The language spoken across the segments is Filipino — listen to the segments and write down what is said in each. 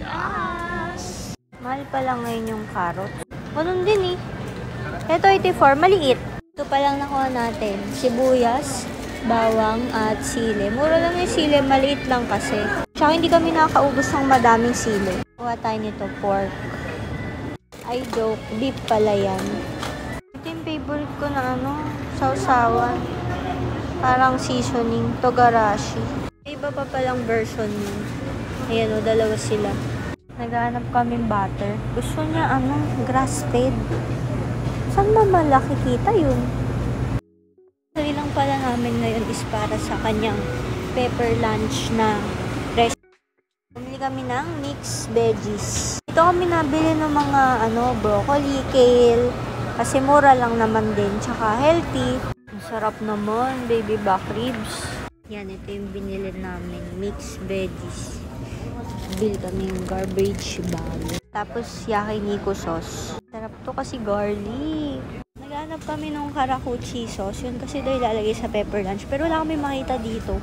Yes! Mahal pa lang ngayon yung carrot. Ganun din eh. Ito 84, maliit. Ito pa lang nakuha natin. Sibuyas, bawang, at sili. Mura lang yung sili, maliit lang kasi. Tsaka hindi kami nakakaubos ng madaming sili. Kuha tayo nito, pork. Ay, joke. Beef pala yan. Ito yung favorite ko na sausawan. Parang seasoning. Togarashi. May iba pa palang version yun. Ayan o, dalawa sila. Naghahanap kaming butter. Gusto niya grass-fed. Saan ba malaki kita yun? Sarili lang pala namin ngayon is para sa kanyang pepper lunch na restaurant. Bumili kami ng mixed veggies. Ito kami nabili ng mga broccoli, kale. Kasi mura lang naman din. Tsaka healthy. Ang sarap naman, baby back ribs. Yan, ito yung binili namin. Mixed veggies. Bili kami yung garbage bag. Tapos yakiniku sauce. Sarap to kasi garlic. Naghanap kami nung karakuchi sauce. Yun kasi daw ilalagay sa pepper lunch. Pero wala kami makita dito.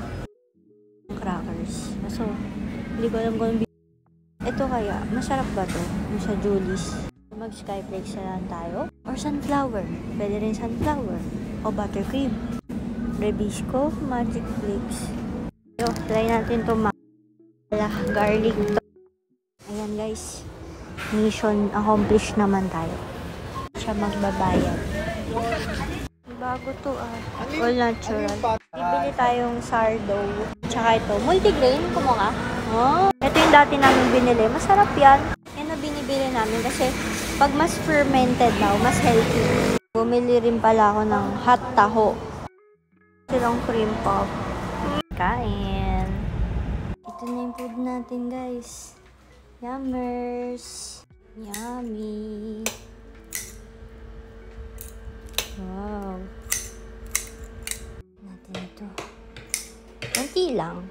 Crackers. So, hindi ko alam kung ito kaya, masarap ba to? Yung sa Julie's. Mag-skyflakes na lang tayo. Or sunflower. Pwede rin sunflower. O buttercream. Rebisco, magic flakes. So, try natin to garlic to. Ayan guys. Mission accomplished naman tayo. Siya magbabayad. Bago to all natural. Bibili tayong sourdough. Tsaka ito, multigrain. Kumuha. Oh, ito yung dati namin binili. Masarap yan. Yan na binibili namin kasi pag mas fermented daw, mas healthy. Bumili rin pala ako ng hot taho. Silang cream puff. Kain. Ito na yung food natin guys. Yummers. Yummy. Wow. Natin ito. Konti lang.